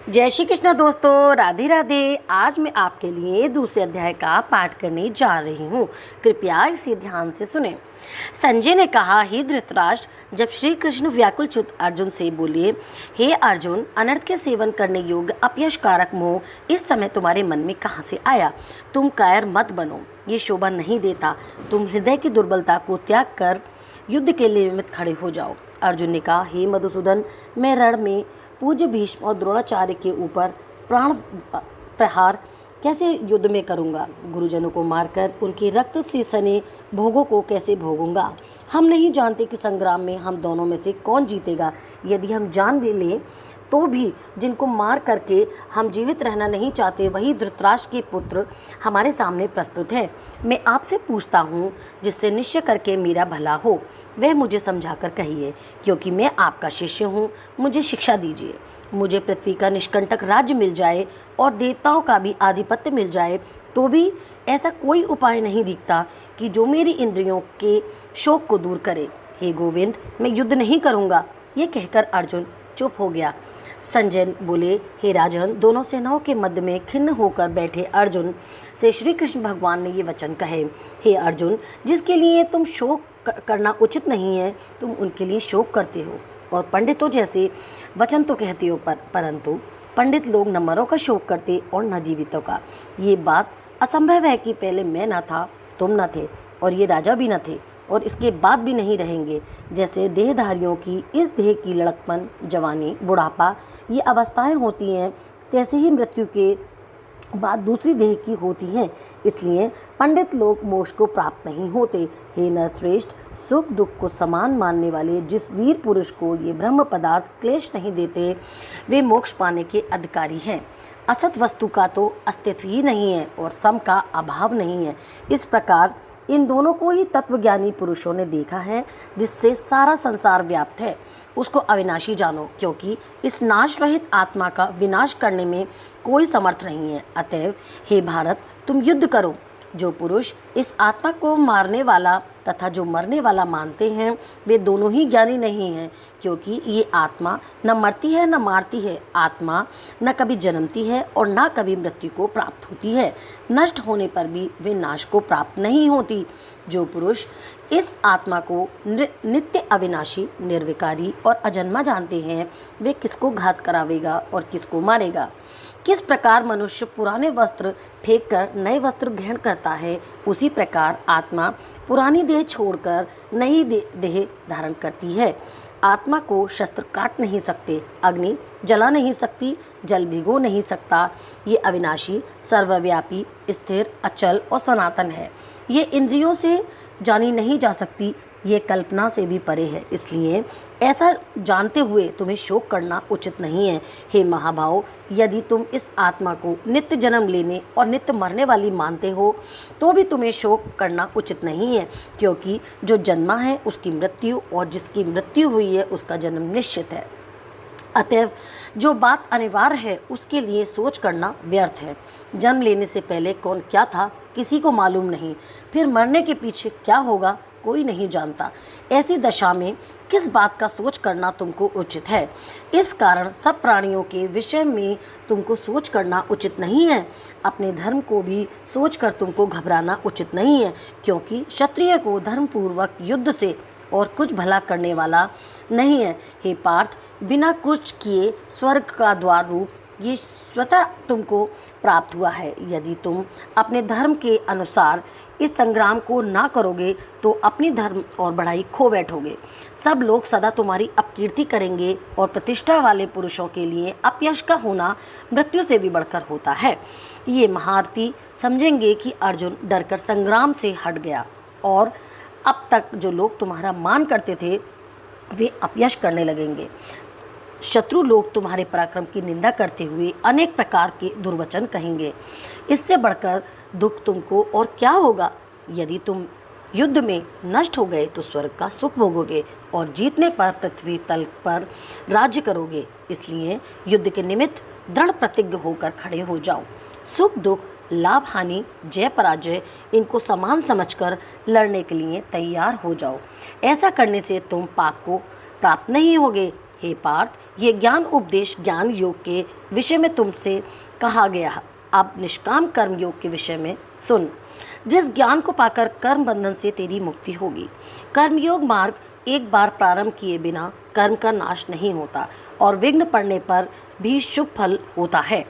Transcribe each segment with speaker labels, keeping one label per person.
Speaker 1: जय श्री कृष्णा दोस्तों, राधे राधे। आज मैं आपके लिए दूसरे अध्याय का पाठ करने जा रही हूँ। कृपया इसे ध्यान से सुने। संजय ने कहा, हे धृतराष्ट्र, जब श्री कृष्ण व्याकुलचित अर्जुन से बोले, हे अर्जुन, अनर्थ के सेवन करने योग्य अपयशकारक मोह इस समय तुम्हारे मन में कहाँ से आया? तुम कायर मत बनो, ये शोभा नहीं देता। तुम हृदय की दुर्बलता को त्याग कर युद्ध के लिए निमित्त खड़े हो जाओ। अर्जुन ने कहा, हे मधुसूदन, मैं रण में पूज्य भीष्म और द्रोणाचार्य के ऊपर प्राण प्रहार कैसे युद्ध में करूंगा? गुरुजनों को मारकर उनके रक्त से सने भोगों को कैसे भोगूंगा? हम नहीं जानते कि संग्राम में हम दोनों में से कौन जीतेगा। यदि हम जान भी लें तो भी जिनको मार करके हम जीवित रहना नहीं चाहते, वही धृतराष्ट्र के पुत्र हमारे सामने प्रस्तुत है। मैं आपसे पूछता हूँ, जिससे निश्चय करके मेरा भला हो, वह मुझे समझाकर कहिए, क्योंकि मैं आपका शिष्य हूँ। मुझे शिक्षा दीजिए। मुझे पृथ्वी का निष्कंटक राज्य मिल जाए और देवताओं का भी आधिपत्य मिल जाए, तो भी ऐसा कोई उपाय नहीं दिखता कि जो मेरी इंद्रियों के शोक को दूर करे। हे गोविंद, मैं युद्ध नहीं करूँगा। ये कहकर अर्जुन चुप हो गया। संजय बोले, हे राजन, दोनों सेनाओं के मध्य में खिन्न होकर बैठे अर्जुन से श्री कृष्ण भगवान ने ये वचन कहे, हे अर्जुन, जिसके लिए तुम शोक करना उचित नहीं है, तुम उनके लिए शोक करते हो और पंडितों जैसे वचन तो कहते हो, परंतु पंडित लोग न मरों का शोक करते और न जीवितों का। ये बात असंभव है कि पहले मैं न था, तुम न थे और ये राजा भी न थे और इसके बाद भी नहीं रहेंगे। जैसे देहधारियों की इस देह की लड़कपन, जवानी, बुढ़ापा ये अवस्थाएं होती हैं, तैसे ही मृत्यु के बाद दूसरी देह की होती हैं। इसलिए पंडित लोग मोक्ष को प्राप्त नहीं होते। हे नरश्रेष्ठ, सुख दुख को समान मानने वाले जिस वीर पुरुष को ये ब्रह्म पदार्थ क्लेश नहीं देते, वे मोक्ष पाने के अधिकारी हैं। असत वस्तु का तो अस्तित्व ही नहीं है और सम का अभाव नहीं है। इस प्रकार इन दोनों को ही तत्वज्ञानी पुरुषों ने देखा है, जिससे सारा संसार व्याप्त है। उसको अविनाशी जानो, क्योंकि इस नाश रहित आत्मा का विनाश करने में कोई समर्थ नहीं है। अतएव हे भारत, तुम युद्ध करो। जो पुरुष इस आत्मा को मारने वाला तथा जो मरने वाला मानते हैं, वे दोनों ही ज्ञानी नहीं हैं, क्योंकि ये आत्मा न मरती है न मारती है। आत्मा न कभी जन्मती है और न कभी मृत्यु को प्राप्त होती है। नष्ट होने पर भी वे नाश को प्राप्त नहीं होती। जो पुरुष इस आत्मा को नित्य अविनाशी, निर्विकारी और अजन्मा जानते हैं, वे किसको घात करावेगा और किसको मारेगा? किस प्रकार मनुष्य पुराने वस्त्र फेंक कर नए वस्त्र ग्रहण करता है, उसी प्रकार आत्मा पुरानी देह छोड़कर नई देह धारण करती है। आत्मा को शस्त्र काट नहीं सकते, अग्नि जला नहीं सकती, जल भिगो नहीं सकता। ये अविनाशी, सर्वव्यापी, स्थिर, अचल और सनातन है। ये इंद्रियों से जानी नहीं जा सकती, ये कल्पना से भी परे है। इसलिए ऐसा जानते हुए तुम्हें शोक करना उचित नहीं है। हे महाभाव, यदि तुम इस आत्मा को नित्य जन्म लेने और नित्य मरने वाली मानते हो, तो भी तुम्हें शोक करना उचित नहीं है, क्योंकि जो जन्मा है उसकी मृत्यु और जिसकी मृत्यु हुई है उसका जन्म निश्चित है। अतएव जो बात अनिवार्य है उसके लिए सोच करना व्यर्थ है। जन्म लेने से पहले कौन क्या था किसी को मालूम नहीं, फिर मरने के पीछे क्या होगा कोई नहीं जानता। ऐसी दशा में किस बात का सोच करना तुमको उचित है? इस कारण सब प्राणियों के विषय में तुमको सोच करना उचित नहीं है। अपने धर्म को भी सोचकर तुमको घबराना उचित नहीं है, क्योंकि क्षत्रिय को धर्मपूर्वक युद्ध से और कुछ भला करने वाला नहीं है। हे पार्थ, बिना कुछ किए स्वर्ग का द्वार रूप ये स्वतः तुमको प्राप्त हुआ है। यदि तुम अपने धर्म के अनुसार इस संग्राम को ना करोगे तो अपनी धर्म और बढ़ाई खो बैठोगे। सब लोग सदा तुम्हारी अपकीर्ति करेंगे और प्रतिष्ठा वाले पुरुषों के लिए अपयश का होना मृत्यु से भी बढ़कर होता है। ये महारथी समझेंगे कि अर्जुन डरकर संग्राम से हट गया और अब तक जो लोग तुम्हारा मान करते थे वे अपयश करने लगेंगे। शत्रु लोग तुम्हारे पराक्रम की निंदा करते हुए अनेक प्रकार के दुर्वचन कहेंगे। इससे बढ़कर दुख तुमको और क्या होगा? यदि तुम युद्ध में नष्ट हो गए तो स्वर्ग का सुख भोगोगे और जीतने पर पृथ्वी तल पर राज्य करोगे। इसलिए युद्ध के निमित्त दृढ़ प्रतिज्ञ होकर खड़े हो जाओ। सुख दुख, लाभ हानि, जय पराजय, इनको समान समझकर लड़ने के लिए तैयार हो जाओ। ऐसा करने से तुम पाप को प्राप्त नहीं होगे, हे पार्थ, ये ज्ञान उपदेश ज्ञान योग के विषय में तुमसे कहा गया है। अब निष्काम कर्म योग के विषय में सुन। जिस ज्ञान को पाकर कर्म बंधन से तेरी मुक्ति होगी। कर्मयोग मार्ग एक बार प्रारंभ किए बिना कर्म का नाश नहीं होता और विघ्न पड़ने पर भी शुभ फल होता है,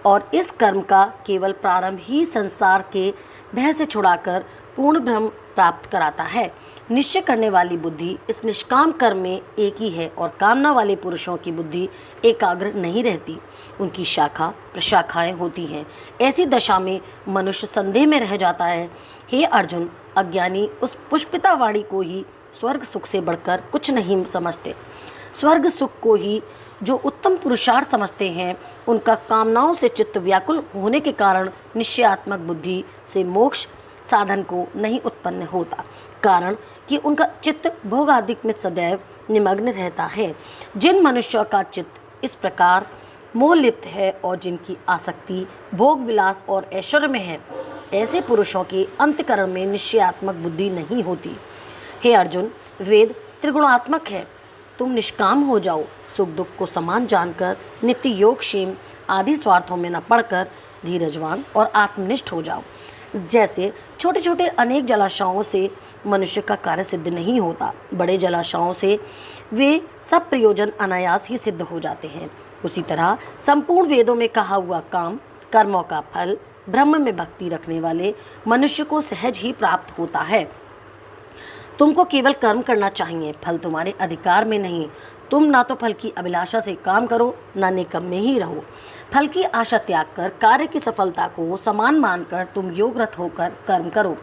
Speaker 1: और इस कर्म का केवल प्रारंभ ही संसार के भय से छुड़ाकर पूर्ण ब्रह्म प्राप्त कराता है। निश्चय करने वाली बुद्धि इस निष्काम कर्म में एक ही है, और कामना वाले पुरुषों की बुद्धि एकाग्र नहीं रहती, उनकी शाखा प्रशाखाएं होती हैं। ऐसी दशा में मनुष्य संदेह में रह जाता है। हे अर्जुन, अज्ञानी उस पुष्पिता वाणी को ही स्वर्ग सुख से बढ़कर कुछ नहीं समझते। स्वर्ग सुख को ही जो उत्तम पुरुषार्थ समझते हैं, उनका कामनाओं से चित्त व्याकुल होने के कारण निश्चयात्मक बुद्धि से मोक्ष साधन को नहीं उत्पन्न होता, कारण कि उनका चित्त भोगादिक में सदैव निमग्न रहता है। जिन मनुष्यों का चित्त इस प्रकार मोह लिप्त है और जिनकी आसक्ति भोग विलास और ऐश्वर्य में है, ऐसे पुरुषों के अंतकरण में निश्चयात्मक बुद्धि नहीं होती। हे अर्जुन, वेद त्रिगुणात्मक है, तुम निष्काम हो जाओ। सुख दुख को समान जानकर नित्य योग क्षेम आदि स्वार्थों में न पड़कर धीरजवान और आत्मनिष्ठ हो जाओ। जैसे छोटे छोटे अनेक जलाशयों से मनुष्य का कार्य सिद्ध नहीं होता, बड़े जलाशयों से वे सब प्रयोजन अनायास ही सिद्ध हो जाते हैं, उसी तरह संपूर्ण वेदों में कहा हुआ काम कर्मों का फल ब्रह्म में भक्ति रखने वाले मनुष्य को सहज ही प्राप्त होता है। तुमको केवल कर्म करना चाहिए, फल तुम्हारे अधिकार में नहीं। तुम ना तो फल की अभिलाषा से काम करो, ना निकम में ही रहो। फल की आशा त्याग कर कार्य की सफलता को समान मानकर तुम योगरत होकर कर्म करो।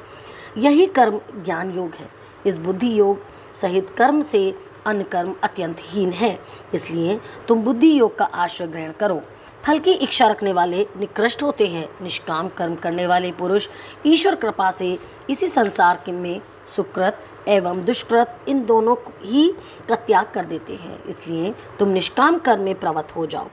Speaker 1: यही कर्म ज्ञान योग है। इस बुद्धि योग सहित कर्म से अन्य कर्म अत्यंत हीन है, इसलिए तुम बुद्धि योग का आश्रय ग्रहण करो। फल की इच्छा रखने वाले निकृष्ट होते हैं। निष्काम कर्म करने वाले पुरुष ईश्वर कृपा से इसी संसार में सुकृत एवं दुष्कृत इन दोनों ही का त्याग कर देते हैं। इसलिए तुम निष्काम कर्म में प्रवृत्त हो जाओ।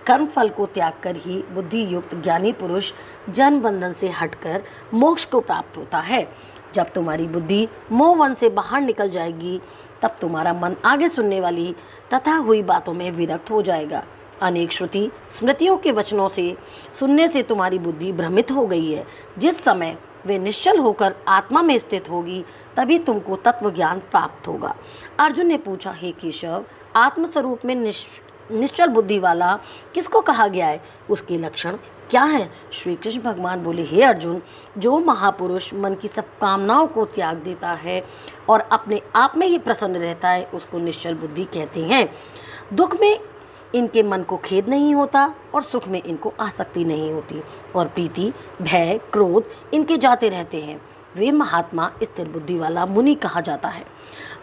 Speaker 1: कर्म फल को त्याग कर ही बुद्धि युक्त ज्ञानी पुरुष जन्म बंधन से हटकर मोक्ष को प्राप्त होता है। जब तुम्हारी बुद्धि मोह वन से बाहर निकल जाएगी, तब तुम्हारा मन आगे सुनने वाली तथा हुई बातों में विरक्त हो जाएगा। अनेक श्रुति स्मृतियों के वचनों से सुनने से तुम्हारी बुद्धि भ्रमित हो गई है। जिस समय वे निश्चल होकर आत्मा में स्थित होगी, तभी तुमको तत्व ज्ञान प्राप्त होगा। अर्जुन ने पूछा, हे केशव, आत्मस्वरूप में निश्चल बुद्धि वाला किसको कहा गया है? उसके लक्षण क्या है? श्री कृष्ण भगवान बोले, हे अर्जुन, जो महापुरुष मन की सब कामनाओं को त्याग देता है और अपने आप में ही प्रसन्न रहता है, उसको निश्चल बुद्धि कहते हैं। दुख में इनके मन को खेद नहीं होता और सुख में इनको आसक्ति नहीं होती, और प्रीति भय क्रोध इनके जाते रहते हैं। वे महात्मा स्थिर बुद्धि वाला मुनि कहा जाता है,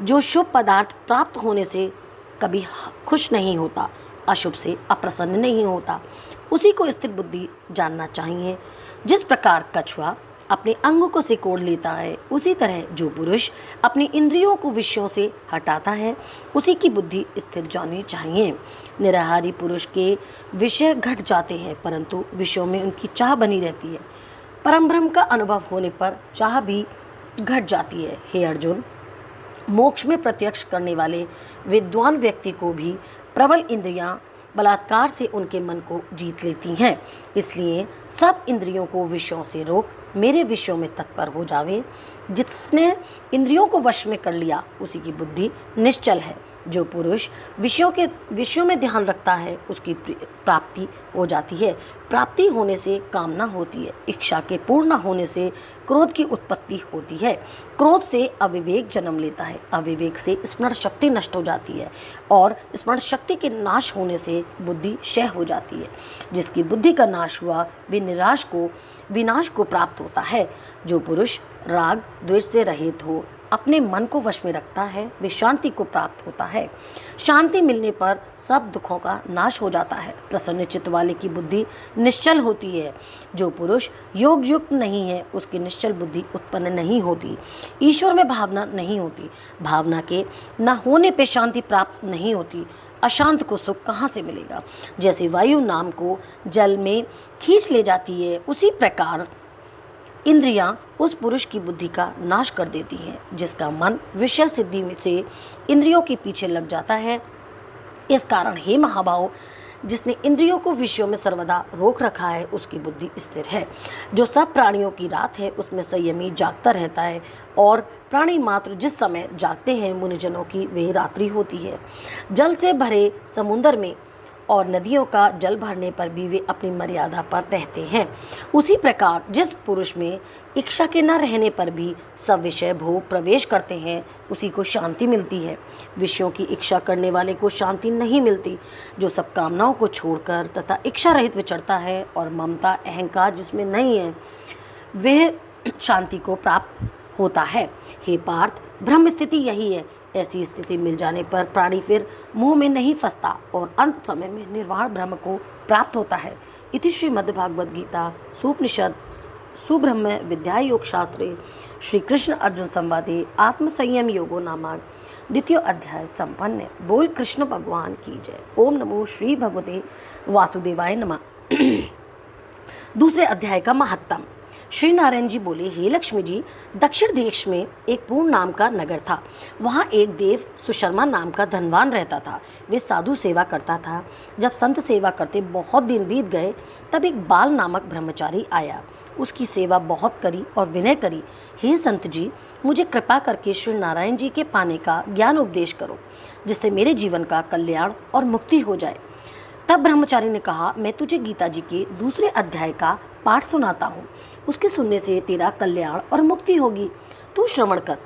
Speaker 1: जो शुभ पदार्थ प्राप्त होने से कभी खुश नहीं होता, अशुभ से अप्रसन्न नहीं होता, उसी को स्थिर बुद्धि जानना चाहिए। जिस प्रकार कछुआ अपने अंगों को सिकोड़ लेता है, उसी तरह जो पुरुष अपनी इंद्रियों को विषयों से हटाता है, उसी की बुद्धि स्थिर जानी चाहिए। निराहारी पुरुष के विषय घट जाते हैं, परंतु विषयों में उनकी चाह बनी रहती है। परम ब्रह्म का अनुभव होने पर चाह भी घट जाती है। हे अर्जुन, मोक्ष में प्रत्यक्ष करने वाले विद्वान व्यक्ति को भी प्रबल इंद्रियां बलात्कार से उनके मन को जीत लेती हैं। इसलिए सब इंद्रियों को विषयों से रोक मेरे विषयों में तत्पर हो जावे। जिसने इंद्रियों को वश में कर लिया, उसी की बुद्धि निश्चल है। जो पुरुष विषयों में ध्यान रखता है, उसकी प्राप्ति हो जाती है। प्राप्ति होने से कामना होती है। इच्छा के पूर्ण न होने से क्रोध की उत्पत्ति होती है। क्रोध से अविवेक जन्म लेता है। अविवेक से स्मरण शक्ति नष्ट हो जाती है, और स्मरण शक्ति के नाश होने से बुद्धि क्षय हो जाती है। जिसकी बुद्धि का नाश हुआ, वे विनाश को प्राप्त होता है। जो पुरुष राग द्वेष से रहित हो, अपने मन को वश में रखता है, वे शांति को प्राप्त होता है। शांति मिलने पर सब दुखों का नाश हो जाता है। प्रसन्न चित्त वाले की बुद्धि निश्चल होती है। जो पुरुष योग युक्त नहीं है, उसकी निश्चल बुद्धि उत्पन्न नहीं होती। ईश्वर में भावना नहीं होती। भावना के न होने पे शांति प्राप्त नहीं होती। अशांत को सुख कहाँ से मिलेगा? जैसे वायु नाम को जल में खींच ले जाती है, उसी प्रकार इंद्रियां उस पुरुष की बुद्धि का नाश कर देती हैं। जिसका मन विषय सिद्धि से इंद्रियों के पीछे लग जाता है, इस कारण हे महाभाव, जिसने इंद्रियों को विषयों में सर्वदा रोक रखा है उसकी बुद्धि स्थिर है। जो सब प्राणियों की रात है उसमें संयमी जागता रहता है, और प्राणी मात्र जिस समय जागते हैं मुनिजनों की वे रात्रि होती है। जल से भरे समुद्र में और नदियों का जल भरने पर भी वे अपनी मर्यादा पर रहते हैं। उसी प्रकार जिस पुरुष में इच्छा के न रहने पर भी सब विषय भोग प्रवेश करते हैं उसी को शांति मिलती है। विषयों की इच्छा करने वाले को शांति नहीं मिलती। जो सब कामनाओं को छोड़कर तथा इच्छा रहित विचरता है और ममता अहंकार जिसमें नहीं है वह शांति को प्राप्त होता है। हे पार्थ, ब्रह्म स्थिति यही है। ऐसी स्थिति मिल जाने पर प्राणी फिर मोह में नहीं फंसता और अंत समय में निर्वाण ब्रह्म को प्राप्त होता है। इति श्रीमद् भागवत गीता सुपनिषद सुब्रह्म विद्या योग शास्त्रे श्री कृष्ण अर्जुन संवादे आत्मसंयम योगो नामक द्वितीय अध्याय संपन्न। बोल कृष्ण भगवान की जय। ओम नमो श्री भगवते वासुदेवाय नमः। दूसरे अध्याय का महत्तम। श्री नारायण जी बोले, हे लक्ष्मी जी, दक्षिण देश में एक पूर्ण नाम का नगर था। वहाँ एक देव सुशर्मा नाम का धनवान रहता था। वे साधु सेवा करता था। जब संत सेवा करते बहुत दिन बीत गए तब एक बाल नामक ब्रह्मचारी आया। उसकी सेवा बहुत करी और विनय करी। हे संत जी, मुझे कृपा करके श्री नारायण जी के पाने का ज्ञान उपदेश करो, जिससे मेरे जीवन का कल्याण और मुक्ति हो जाए। तब ब्रह्मचारी ने कहा, मैं तुझे गीता जी के दूसरे अध्याय का पाठ सुनाता हूँ। उसके सुनने से तेरा कल्याण और मुक्ति होगी। तू श्रवण कर।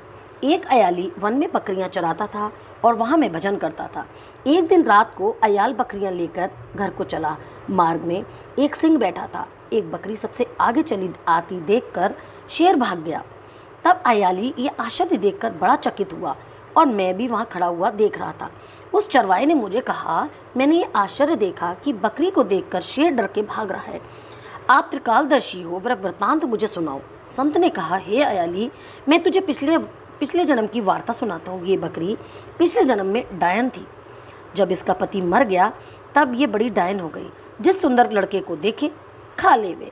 Speaker 1: एक अयाली वन में बकरियां चराता था और वहाँ मैं भजन करता था। एक दिन रात को अयाल बकरियां लेकर घर को चला। मार्ग में एक सिंह बैठा था। एक बकरी सबसे आगे चली आती देखकर शेर भाग गया। तब अयाली ये आश्चर्य देखकर बड़ा चकित हुआ और मैं भी वहाँ खड़ा हुआ देख रहा था। उस चरवाहे ने मुझे कहा, मैंने ये आश्चर्य देखा कि बकरी को देखकर शेर डर के भाग रहा है। आप त्रिकालदर्शी हो, वृत्तांत मुझे सुनाओ। संत ने कहा, हे अयाली, मैं तुझे पिछले जन्म की वार्ता सुनाता हूँ। ये बकरी पिछले जन्म में डायन थी। जब इसका पति मर गया तब ये बड़ी डायन हो गई। जिस सुंदर लड़के को देखे खा ले वे।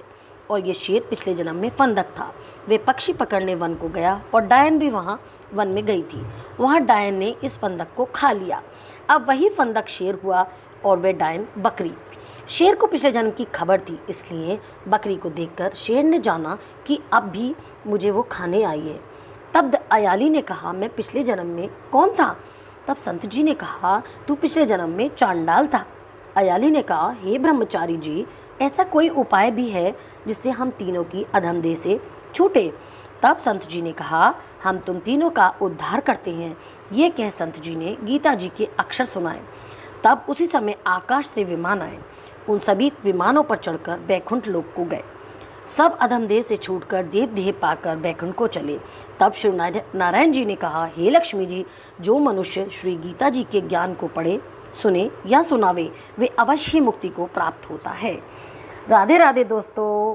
Speaker 1: और ये शेर पिछले जन्म में फंदक था। वे पक्षी पकड़ने वन को गया और डायन भी वहाँ वन में गई थी। वहाँ डायन ने इस फंदक को खा लिया। अब वही फंदक शेर हुआ और वे डायन बकरी। शेर को पिछले जन्म की खबर थी, इसलिए बकरी को देखकर शेर ने जाना कि अब भी मुझे वो खाने आई है। तब अयाली ने कहा, मैं पिछले जन्म में कौन था? तब संत जी ने कहा, तू पिछले जन्म में चांडाल था। अयाली ने कहा, हे ब्रह्मचारी जी, ऐसा कोई उपाय भी है जिससे हम तीनों की अधमदेह से छूटे? तब संत जी ने कहा, हम तुम तीनों का उद्धार करते हैं। ये कह संत जी ने गीता जी के अक्षर सुनाए। तब उसी समय आकाश से विमान आए। उन सभी विमानों पर चढ़कर बैकुंठ लोक को गए। सब अधमदेह से छूटकर देवदेह पाकर बैकुंठ को चले। तब श्री नारायण जी ने कहा, हे लक्ष्मी जी, जो मनुष्य श्री गीता जी के ज्ञान को पढ़े, सुने या सुनावे, वे अवश्य ही मुक्ति को प्राप्त होता है। राधे राधे दोस्तों।